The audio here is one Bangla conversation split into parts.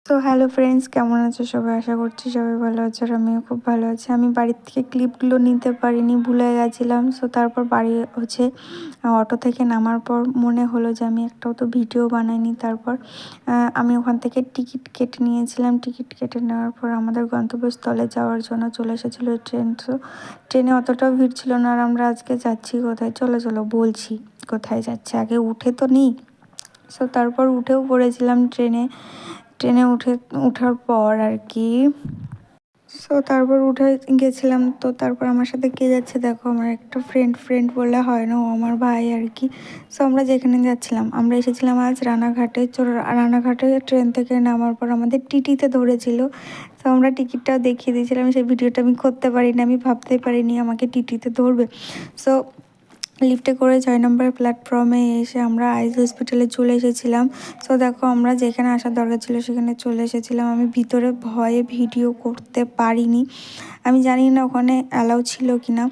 তো হ্যালো ফ্রেন্ডস, কেমন আছো সবাই? আশা করছি সবাই ভালো আছে আর আমিও খুব ভালো আছি। আমি বাড়ির থেকে ক্লিপগুলো নিতে পারিনি, ভুলে গেছিলাম। তারপর বাড়ি অটো থেকে নামার পর মনে হলো যে আমি একটাও তো ভিডিও বানাইনি। তারপর আমি ওখান থেকে টিকিট কেটে নিয়েছিলাম। টিকিট কেটে নেওয়ার পর আমাদের গন্তব্যস্থলে যাওয়ার জন্য চলে এসেছিলো ট্রেন। ট্রেনে অতটাও ভিড় ছিল না। আর আমরা আজকে যাচ্ছি কোথায়, চলো চলো বলছি কোথায় যাচ্ছি, আগে উঠে তো নিই। তারপর উঠেও পড়েছিলাম ট্রেনে ওঠার পর আর কি। তারপর উঠে গেছিলাম। তারপর আমার সাথে কে যাচ্ছে দেখো, আমার একটা ফ্রেন্ড বললে হয় না, ও আমার ভাই আর কি। আমরা যেখানে যাচ্ছিলাম, আমরা এসেছিলাম আজ রানাঘাটে। রানাঘাটে ট্রেন থেকে নামার পর আমাদের টিটিতে ধরেছিল। আমরা টিকিটটাও দেখিয়ে দিয়েছিলাম, সেই ভিডিওটা আমি করতে পারিনি, আমি ভাবতেই পারিনি আমাকে টিটিতে ধরবে। সো লিফটে করে 6 নম্বর প্ল্যাটফর্মে এসে আমরা আইস হসপিটালে চলে এসেছিলাম। দেখো, আমরা যেখানে আসার দরকার ছিল সেখানে চলে এসেছিলাম। আমি ভিতরে ভয়ে ভিডিও করতে পারিনি, আমি জানি না ওখানে অ্যালাউ ছিল কি না।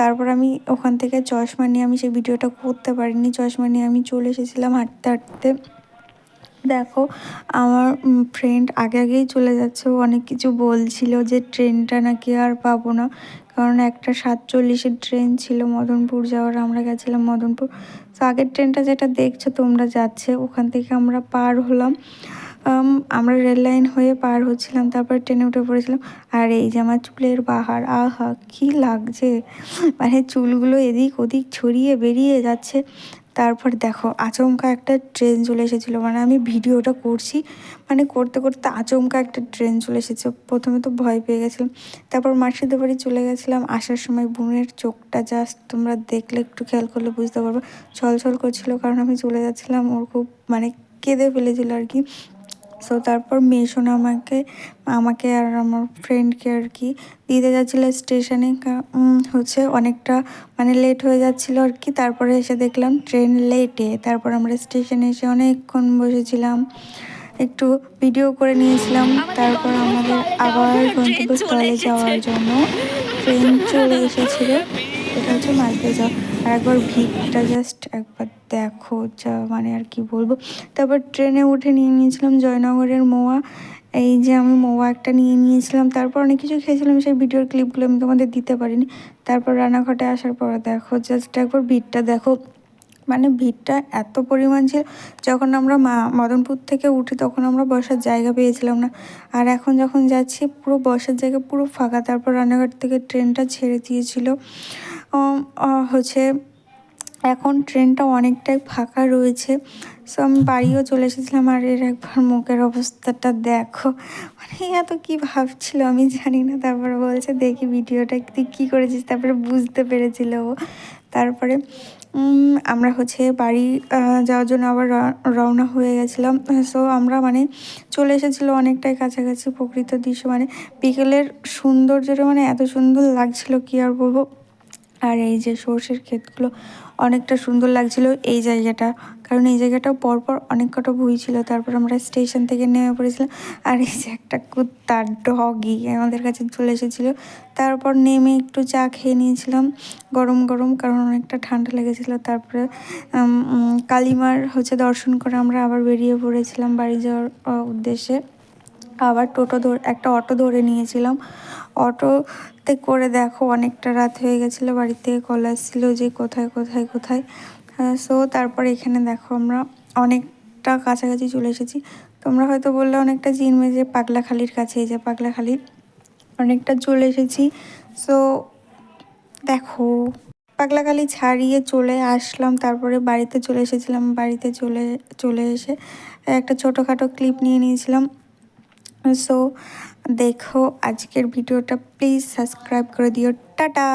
তারপর আমি ওখান থেকে চশমা নিয়ে আমি সেই ভিডিওটা করতে পারিনি। চশমা নিয়ে আমি চলে এসেছিলাম হাঁটতে হাঁটতে। দেখো, আমার ফ্রেন্ড আগেই চলে যাচ্ছে। ও অনেক কিছু বলছিল যে ট্রেনটা নাকি আর পাবো না, কারণ একটা 7:40-এর ট্রেন ছিল মদনপুর যাওয়ার। আমরা গেছিলাম মদনপুর। আগের ট্রেনটা যেটা দেখছো তোমরা যাচ্ছে, ওখান থেকে আমরা পার হলাম। আমরা রেল লাইন হয়ে পার হচ্ছিলাম, তারপর ট্রেনে উঠে পড়েছিলাম। আর এই যে আমার চুলের বাহার, আহা কি লাগছে, মানে চুলগুলো এদিক ওদিক ছড়িয়ে বেরিয়ে যাচ্ছে। তারপর দেখো, আচমকা একটা ট্রেন চলে এসেছিলো, মানে আমি ভিডিওটা করছি, মানে করতে করতে আচমকা একটা ট্রেন চলে এসেছে। প্রথমে তো ভয় পেয়ে গেছিলাম। তারপর মাসিদের বাড়ি চলে গেছিলাম। আসার সময় বোনের চোখটা জাস্ট তোমরা দেখলে, একটু খেয়াল করলে বুঝতে পারবে, ছলছল করছিল, কারণ আমি চলে যাচ্ছিলাম। ওর খুব মানে কেঁদে ফেলেছিল আর কি। তারপর মেশোনা আমাকে আর আমার ফ্রেন্ডকে আর কি দিতে যাচ্ছিলো স্টেশনে। অনেকটা মানে লেট হয়ে যাচ্ছিলো আর কি। তারপরে এসে দেখলাম ট্রেন লেটে। তারপর আমরা স্টেশনে এসে অনেকক্ষণ বসেছিলাম, একটু ভিডিও করে নিয়েছিলাম। তারপর আমাদের আবার গন্তব্যস্থলে যাওয়ার জন্য ট্রেন চলে এসেছিলো। এটা হচ্ছে মালদা যাওয়া। আর একবার ভিড়টা জাস্ট একবার দেখো, যা মানে আর কি বলবো। তারপর ট্রেনে উঠে নিয়েছিলাম জয়নগরের মোয়া। এই যে আমি মোয়া একটা নিয়েছিলাম। তারপর অনেক কিছু খেয়েছিলাম, সেই ভিডিওর ক্লিপগুলো আমি তোমাদের দিতে পারিনি। তারপর রানাঘাটে আসার পর দেখো, জাস্ট একবার ভিড়টা দেখো, মানে ভিড়টা এত পরিমাণ ছিল। যখন আমরা মদনপুর থেকে উঠি তখন আমরা বসার জায়গা পেয়েছিলাম না, আর এখন যখন যাচ্ছি পুরো বসার জায়গা পুরো ফাঁকা। তারপর রানাঘাট থেকে ট্রেনটা ছেড়ে দিয়েছিল। এখন ট্রেনটা অনেকটাই ফাঁকা রয়েছে। আমি বাড়িও চলে এসেছিলাম। আর এর একবার মুখের অবস্থাটা দেখো, মানে এত কি ভাবছিল আমি জানি না। তারপরে বলছে দেখি ভিডিওটা তুই কী করেছিস, তারপরে বুঝতে পেরেছিল ও। তারপরে আমরা বাড়ি যাওয়ার জন্য আবার রওনা হয়ে গেছিলাম। আমরা মানে চলে এসেছিলো অনেকটাই কাছাকাছি। প্রকৃত দৃশ্য মানে বিকেলের সৌন্দর্যটা মানে এত সুন্দর লাগছিল, কি আর বলবো। আর এই যে সর্ষের ক্ষেতগুলো অনেকটা সুন্দর লাগছিল এই জায়গাটা, কারণ এই জায়গাটাও পরপর অনেক কটা বই ছিল। তারপর আমরা স্টেশন থেকে নেমে পড়েছিলাম। আর এই যে একটা কুত্তার ডগি আমাদের কাছে চলে এসেছিলো। তারপর নেমে একটু চা খেয়ে নিয়েছিলাম গরম গরম, কারণ অনেকটা ঠান্ডা লেগেছিলো। তারপরে কালীমার দর্শন করে আমরা আবার বেরিয়ে পড়েছিলাম বাড়ি যাওয়ার উদ্দেশ্যে। আবার একটা অটো ধরে নিয়েছিলাম। অটোতে করে দেখো অনেকটা রাত হয়ে গেছিলো, বাড়ি থেকে কল আসছিলো যে কোথায় কোথায় কোথায়। তারপর এখানে দেখো আমরা অনেকটা কাছাকাছি চলে এসেছি। তোমরা হয়তো বললে অনেকটা চিনবে যে পাগলাখালির কাছে, এই যে পাগলাখালি, অনেকটা চলে এসেছি। দেখো, পাগলাখালি ছাড়িয়ে চলে আসলাম। তারপরে বাড়িতে চলে এসেছিলাম। বাড়িতে চলে এসে একটা ছোটোখাটো ক্লিপ নিয়ে নিয়েছিলাম। দেখো আজকের ভিডিওটা, প্লিজ সাবস্ক্রাইব করে দিও। টাটা।